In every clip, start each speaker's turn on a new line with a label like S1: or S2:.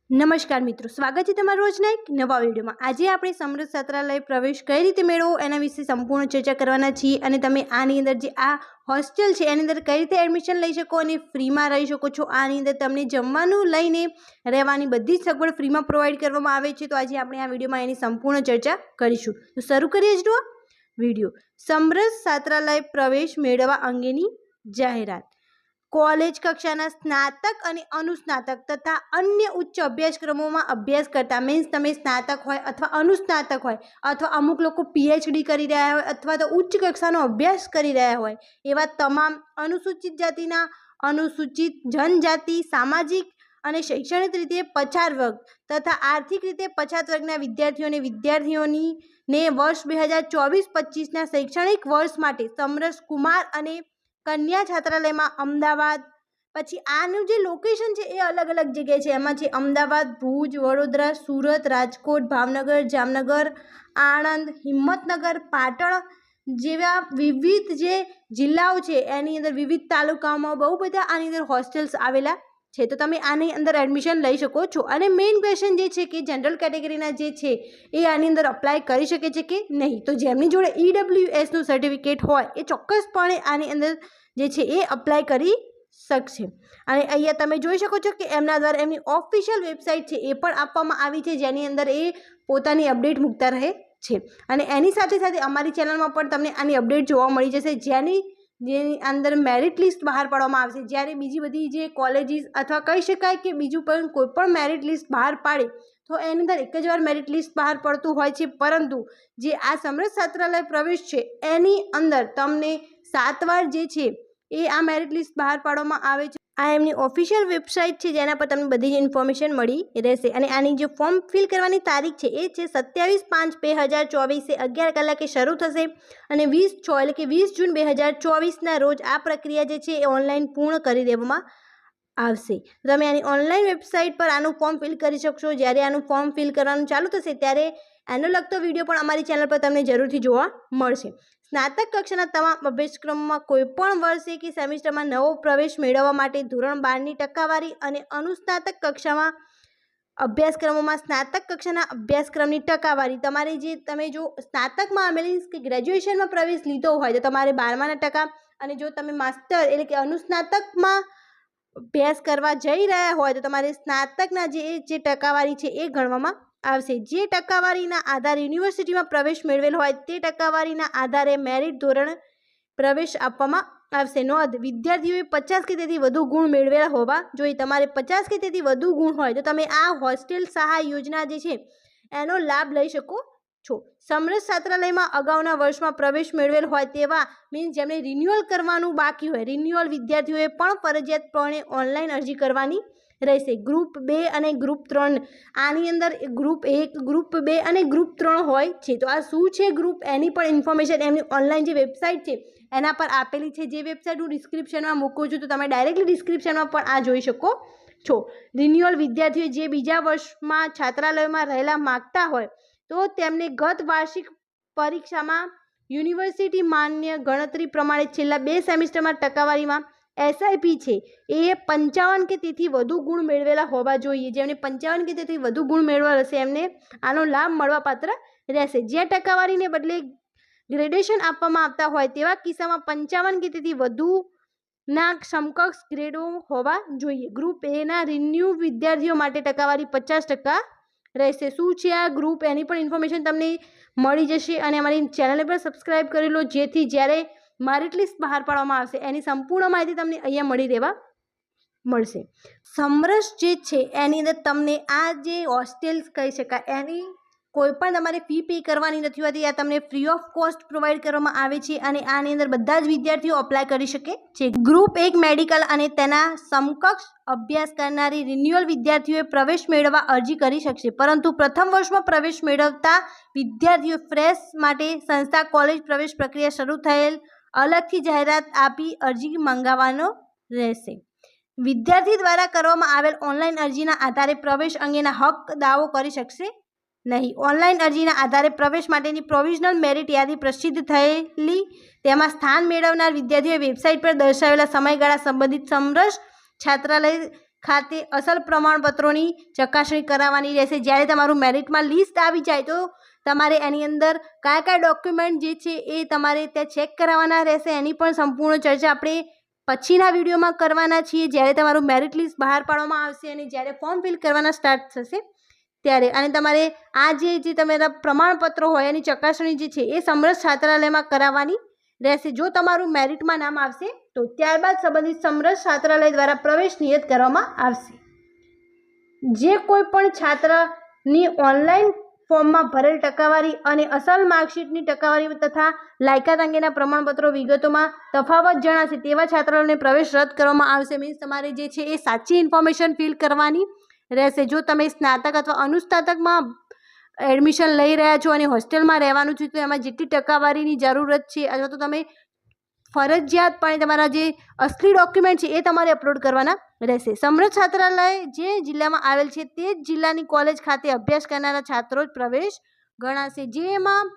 S1: નમસ્કાર મિત્રો, સ્વાગત છે તમારું રોજના એક નવા વિડીયોમાં। આજે આપણે સમૃદ્ધ છાત્રાલય પ્રવેશ કઈ રીતે મેળવવો એના વિશે સંપૂર્ણ ચર્ચા કરવાના છીએ અને તમે આની અંદર જે આ હોસ્ટેલ છે એની અંદર કઈ રીતે એડમિશન લઈ શકો અને ફ્રીમાં રહી શકો છો। આની અંદર તમને જમવાનું લઈને રહેવાની બધી જ સગવડ ફ્રીમાં પ્રોવાઈડ કરવામાં આવે છે। તો આજે આપણે આ વિડીયોમાં એની સંપૂર્ણ ચર્ચા કરીશું। તો શરૂ કરીએ જ વિડીયો। સમૃદ્ધ છાત્રાલય પ્રવેશ મેળવવા અંગેની જાહેરાત। कॉलेज कक्षाना स्नातक અને અનુસ્નાતક તથા અન્ય ઉચ્ચ અભ્યાસક્રમોમાં અભ્યાસ કરતા મીન્સ તમે સ્નાતક હોય અથવા અનુસ્નાતક હોય અથવા અમુક લોકો પીએચડી કરી રહ્યા હોય અથવા તો ઉચ્ચ કક્ષાનો અભ્યાસ કરી રહ્યા હોય એવા તમામ અનુસૂચિત જાતિના, અનુસૂચિત જનજાતિ, સામાજિક અને શૈક્ષણિક રીતે પછાત વર્ગ તથા આર્થિક રીતે પછાત વર્ગના વિદ્યાર્થીઓ વિદ્યાર્થીઓને વર્ષ 2024-25ના શૈક્ષણિક વર્ષ માટે સમરસ કુમાર અને કન્યા છાત્રાલયમાં અમદાવાદ, પછી આનું જે લોકેશન છે એ અલગ અલગ જગ્યાએ છે। એમાં છે અમદાવાદ, ભુજ, વડોદરા, સુરત, રાજકોટ, ભાવનગર, જામનગર, આણંદ, હિંમતનગર, પાટણ જેવા વિવિધ જે જિલ્લાઓ છે એની અંદર વિવિધ તાલુકાઓમાં બહુ બધા આની અંદર હોસ્ટેલ્સ આવેલા છે। તો તમે આની અંદર એડમિશન લઈ શકો છો। અને મેઇન ક્વેશ્ચન જે છે કે જનરલ કેટેગરીના જે છે એ આની અંદર અપ્લાય કરી શકે છે કે નહીં। તો જેમની જોડે EWSનું સર્ટિફિકેટ હોય એ ચોક્કસપણે આની અંદર જે છે એ અપ્લાય કરી શકશે। અને અહીંયા તમે જોઈ શકો છો કે એમના દ્વારા એમની ઓફિશિયલ વેબસાઇટ છે એ પણ આપવામાં આવી છે જેની અંદર એ પોતાની અપડેટ મૂકતા રહે છે। અને એની સાથે સાથે અમારી ચેનલમાં પણ તમને આની અપડેટ જોવા મળી જશે જેની અંદર મેરિટ લિસ્ટ બહાર પાડવામાં આવશે। જ્યારે બીજી બધી જે કોલેજીસ અથવા કહી શકાય કે બીજું પણ કોઈ પણ મેરિટ લિસ્ટ બહાર પાડે તો એની અંદર એક જ વાર મેરિટ લિસ્ટ બહાર પડતું હોય છે, પરંતુ જે આ સમરસ છાત્રાલય પ્રવેશ છે એની અંદર તમને 7 વાર જે છે એ આ મેરિટ લિસ્ટ બહાર પાડવામાં આવે છે। આ એમની ઓફિશિયલ વેબસાઇટ છે જેના પર તમને બધી જ ઇન્ફોર્મેશન મળી રહેશે। અને આની જે ફોર્મ ફિલ કરવાની તારીખ છે એ છે 27/5/2024 11 કલાકે શરૂ થશે અને 20/6 એટલે કે 20 જૂન 2024ના રોજ આ પ્રક્રિયા જે છે એ ઓનલાઈન પૂર્ણ કરી દેવામાં આવશે। તમે આની ઓનલાઈન વેબસાઇટ પર આનું ફોર્મ ફિલ કરી શકશો। જ્યારે આનું ફોર્મ ફિલ કરવાનું ચાલુ થશે ત્યારે એનો લગતો વિડીયો પણ અમારી ચેનલ પર તમને જરૂરથી જોવા મળશે। સ્નાતક કક્ષાના તમામ અભ્યાસક્રમમાં કોઈપણ વર્ષે કે સેમિસ્ટરમાં નવો પ્રવેશ મેળવવા માટે ધોરણ 12ની ટકાવારી અને અનુસ્નાતક કક્ષામાં અભ્યાસક્રમોમાં સ્નાતક કક્ષાના અભ્યાસક્રમની ટકાવારી તમારે જે તમે જો સ્નાતકમાં મીન્સ કે ગ્રેજ્યુએશનમાં પ્રવેશ લીધો હોય તો તમારે 12માના ટકા, અને જો તમે માસ્ટર એટલે કે અનુસ્નાતકમાં અભ્યાસ કરવા જઈ રહ્યા હોય તો તમારે સ્નાતકના જે ટકાવારી છે એ ગણવામાં આવશે। જે ટકાવારીના આધારે યુનિવર્સિટીમાં પ્રવેશ મેળવેલ હોય તે ટકાવારીના આધારે મેરિટ ધોરણ પ્રવેશ આપવામાં આવશે। નોંધ: વિદ્યાર્થીઓએ 50 કે તેથી વધુ ગુણ મેળવેલા હોવા જોઈએ। તમારે 50 કે તેથી વધુ ગુણ હોય તો તમે આ હોસ્ટેલ સહાય યોજના જે છે એનો લાભ લઈ શકો છો। સમરસ છાત્રાલયમાં અગાઉના વર્ષમાં પ્રવેશ મેળવેલ હોય તેવા મીન્સ જેમને રિન્યુઅલ કરવાનું બાકી હોય, રિન્યુઅલ વિદ્યાર્થીઓએ પણ ફરજિયાતપણે ઓનલાઈન અરજી કરવાની રહેશે। ગ્રુપ 2 અને ગ્રુપ 3 આની અંદર ગ્રુપ 1, ગ્રુપ 2 અને ગ્રુપ 3 હોય છે। તો આ શું છે ગ્રુપ એની પણ ઇન્ફોર્મેશન એમની ઓનલાઈન જે વેબસાઇટ છે એના પર આપેલી છે। જે વેબસાઇટ હું ડિસ્ક્રિપ્શનમાં મૂકું છું તો તમે ડાયરેક્ટલી ડિસ્ક્રિપ્શનમાં પણ આ જોઈ શકો છો। રિન્યુઅલ વિદ્યાર્થીઓ જે બીજા વર્ષમાં છાત્રાલયમાં રહેલા માગતા હોય તો તેમને ગત વાર્ષિક પરીક્ષામાં યુનિવર્સિટી માન્ય ગણતરી પ્રમાણે છેલ્લા 2 સેમિસ્ટરમાં ટકાવારીમાં SIP છે એ 55 કે તેથી વધુ ગુણ મેળવેલા હોવા જોઈએ। જેમને 55 કે તેથી વધુ ગુણ મેળવેલા હશે એમને આનો લાભ મળવાપાત્ર રહેશે। જે ટકાવારીને બદલે ગ્રેડેશન આપવામાં આવતા હોય તેવા કિસ્સામાં 55 કે તેથી વધુના સમકક્ષ ગ્રેડો હોવા જોઈએ। ગ્રુપ એના રિન્યુ વિદ્યાર્થીઓ માટે ટકાવારી 50% રહેશે। શું છે આ ગ્રુપ એની પણ ઇન્ફોર્મેશન તમને મળી જશે અને અમારી ચેનલને પણ સબસ્ક્રાઈબ કરી લો જેથી જ્યારે મેરિટ લિસ્ટ બહાર પાડવામાં આવશે એની સંપૂર્ણ માહિતી તમને અહીંયા મળી રહેવા મળશે। સમરસ જે છે એની અંદર તમને આ જે હોસ્ટેલ્સ કહી શકાય એની કોઈ પણ તમારે ફી પે કરવાની નથી હોતી। આ તમને ફ્રી ઓફ કોસ્ટ પ્રોવાઈડ કરવામાં આવે છે અને આની અંદર બધા જ વિદ્યાર્થીઓ અપ્લાય કરી શકે છે। ગ્રુપ 1 મેડિકલ અને તેના સમકક્ષ અભ્યાસ કરનારી રિન્યુઅલ વિદ્યાર્થીઓએ પ્રવેશ મેળવવા અરજી કરી શકશે, પરંતુ પ્રથમ વર્ષમાં પ્રવેશ મેળવતા વિદ્યાર્થીઓ ફ્રેશ માટે સંસ્થા કોલેજ પ્રવેશ પ્રક્રિયા શરૂ થયેલ અલગથી જાહેરાત આપી અરજી મંગાવવાનો રહેશે। વિદ્યાર્થી દ્વારા કરવામાં આવેલ ઓનલાઈન અરજીના આધારે પ્રવેશ અંગેના હક દાવો કરી શકશે નહીં। ઓનલાઈન અરજીના આધારે પ્રવેશ માટેની પ્રોવિઝનલ મેરિટ યાદી પ્રસિદ્ધ થયેલી તેમાં સ્થાન મેળવનાર વિદ્યાર્થીઓએ વેબસાઇટ પર દર્શાવેલા સમયગાળા સંબંધિત સમરસ છાત્રાલય ખાતે અસલ પ્રમાણપત્રોની ચકાસણી કરાવવાની રહેશે। જ્યારે તમારું મેરિટમાં લિસ્ટ આવી જાય તો તમારે એની અંદર કયા કયા ડોક્યુમેન્ટ જે છે એ તમારે ત્યાં ચેક કરાવવાના રહેશે। એની પણ સંપૂર્ણ ચર્ચા આપણે પછીના વિડીયોમાં કરવાના છીએ, જ્યારે તમારું મેરિટ લિસ્ટ બહાર પાડવામાં આવશે અને જ્યારે ફોર્મ ફિલ કરવાના સ્ટાર્ટ થશે ત્યારે। અને તમારે આ જે તમારા પ્રમાણપત્રો હોય એની ચકાસણી જે છે એ સમરસ છાત્રાલયમાં કરાવવાની રહેશે। જો તમારું મેરિટમાં નામ આવશે તો ત્યારબાદ સંબંધિત સમરસ છાત્રાલય દ્વારા પ્રવેશ નિયત કરવામાં આવશે। જે કોઈ પણ છાત્રની ઓનલાઈન ફોર્મમાં ભરેલ ટકાવારી અને અસલ માર્કશીટની ટકાવારી તથા લાયકાત અંગેના પ્રમાણપત્રો વિગતોમાં તફાવત જણાશે તેવા છાત્રાલયને પ્રવેશ રદ કરવામાં આવશે। મીન્સ તમારે જે છે એ સાચી ઇન્ફોર્મેશન ફિલ કરવાની રહેશે। જો તમે સ્નાતક અથવા અનુસ્નાતકમાં એડમિશન લઈ રહ્યા છો અને હોસ્ટેલમાં રહેવાનું છે તો એમાં જેટલી ટકાવારીની જરૂરત છે અથવા તો તમે ફરજિયાતપણે તમારા જે અસલી ડોક્યુમેન્ટ છે એ તમારે અપલોડ કરવાના રહેશે। સમરસ છાત્રાલય જે જિલ્લામાં આવેલ છે તે જ જિલ્લાની કોલેજ ખાતે અભ્યાસ કરનારા છાત્રો જ પ્રવેશ ગણાશે। જેમાં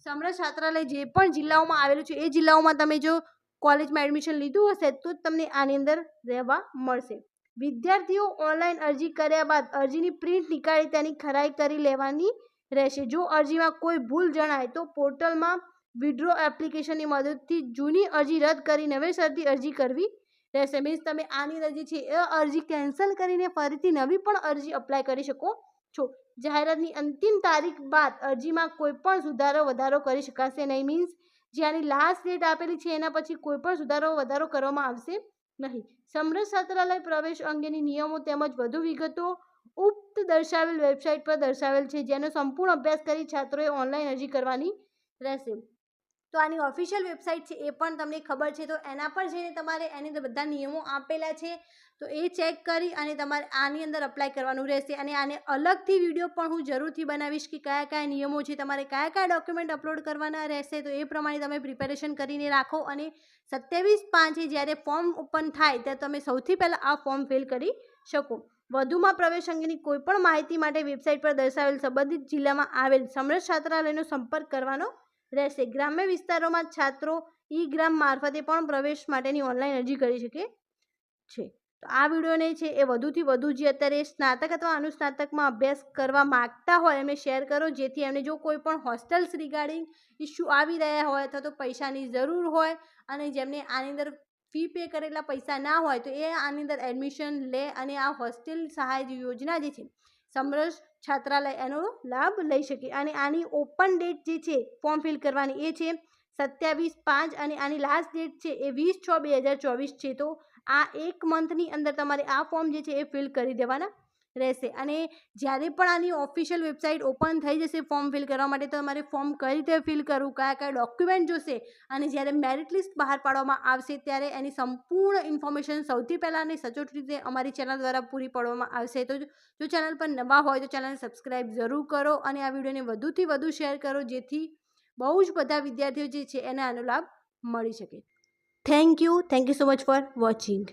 S1: સમરસ છાત્રાલય જે પણ જિલ્લાઓમાં આવેલું છે એ જિલ્લાઓમાં તમે જો કોલેજમાં એડમિશન લીધું હશે તો જ તમને આની અંદર રહેવા મળશે। વિદ્યાર્થીઓ ઓનલાઈન અરજી કર્યા બાદ અરજીની પ્રિન્ટ નીકાળી તેની ખરાઈ કરી લેવાની રહેશે। જો અરજીમાં કોઈ ભૂલ જણાય તો પોર્ટલમાં વિડ્રો એપ્લિકેશનની મદદથી જૂની અરજી રદ કરી નવેસરથી અરજી કરવી રહેશે। મીન્સ તમે આની અરજી છે એ અરજી કેન્સલ કરીને ફરીથી નવી પણ અરજી અપ્લાય કરી શકો છો। જાહેરાતની અંતિમ તારીખ બાદ અરજીમાં કોઈ પણ સુધારો વધારો કરી શકાશે નહીં। મીન્સ જે આની લાસ્ટ ડેટ આપેલી છે એના પછી કોઈ પણ સુધારો વધારો કરવામાં આવશે નહીં। સમરસ છાત્રાલય પ્રવેશ અંગેની નિયમો તેમજ વધુ વિગતો ઉક્ત દર્શાવેલ વેબસાઇટ પર દર્શાવેલ છે, જેનો સંપૂર્ણ અભ્યાસ કરી છાત્રોએ ઓનલાઈન અરજી કરવાની રહેશે। તો આની ઓફિશિયલ વેબસાઇટ છે એ પણ તમને ખબર છે, તો એના પર જઈને તમારે એની અંદર બધા નિયમો આપેલા છે તો એ ચેક કરી અને તમારે આની અંદર અપ્લાય કરવાનું રહેશે। અને આને અલગથી વિડીયો પણ હું જરૂરથી બનાવીશ કે કયા કયા નિયમો છે, તમારે કયા કયા ડોક્યુમેન્ટ અપલોડ કરવાના રહેશે, તો એ પ્રમાણે તમે પ્રિપેરેશન કરીને રાખો અને 27/5 જ્યારે ફોર્મ ઓપન થાય ત્યારે તમે સૌથી પહેલાં આ ફોર્મ ફિલ કરી શકો। વધુમાં પ્રવેશ અંગેની કોઈપણ માહિતી માટે વેબસાઇટ પર દર્શાવેલ સંબંધિત જિલ્લામાં આવેલ સમરસ છાત્રાલયનો સંપર્ક કરવાનો રહેશે। ગ્રામ્ય વિસ્તારોમાં છાત્રો ઈ-ગ્રામ મારફતે પણ પ્રવેશ માટેની ઓનલાઈન અરજી કરી શકે છે। તો આ વિડીયોને છે એ વધુથી વધુ જે અત્યારે સ્નાતક અથવા અનુસ્નાતકમાં અભ્યાસ કરવા માગતા હોય એમને શેર કરો, જેથી એમને જો કોઈ પણ હોસ્ટેલ્સ રિગાર્ડિંગ ઇસ્યુ આવી રહ્યા હોય અથવા તો પૈસાની જરૂર હોય અને જેમને આની અંદર ફી પે કરેલા પૈસા ના હોય તો એ આની અંદર એડમિશન લે અને આ હોસ્ટેલ સહાય યોજના જે છે સમરસ છાત્રાલય એનો લાભ લઈ શકે। અને આની ઓપન ડેટ જે છે ફોર્મ ફિલ કરવાની એ છે 27/5 અને આની લાસ્ટ ડેટ છે એ 20/6/2024 છે। તો આ એક મંથની અંદર તમારે આ ફોર્મ જે છે એ ફિલ કરી દેવાના રહેશે। અને જ્યારે પણ આની ઓફિશિયલ વેબસાઇટ ઓપન થઈ જશે ફોર્મ ફિલ કરવા માટે તો તમારે ફોર્મ કઈ રીતે ફિલ કરવું, કયા કયા ડોક્યુમેન્ટ જોશે અને જ્યારે મેરિટ લિસ્ટ બહાર પાડવામાં આવશે ત્યારે એની સંપૂર્ણ ઇન્ફોર્મેશન સૌથી પહેલાં અને સચોટ રીતે અમારી ચેનલ દ્વારા પૂરી પાડવામાં આવશે। તો જો ચેનલ પર નવા હોય તો ચેનલને સબસ્ક્રાઈબ જરૂર કરો અને આ વિડીયોને વધુથી વધુ શેર કરો, જેથી બહુ જ બધા વિદ્યાર્થીઓ જે છે એને આનો લાભ મળી શકે। Thank you so much for watching.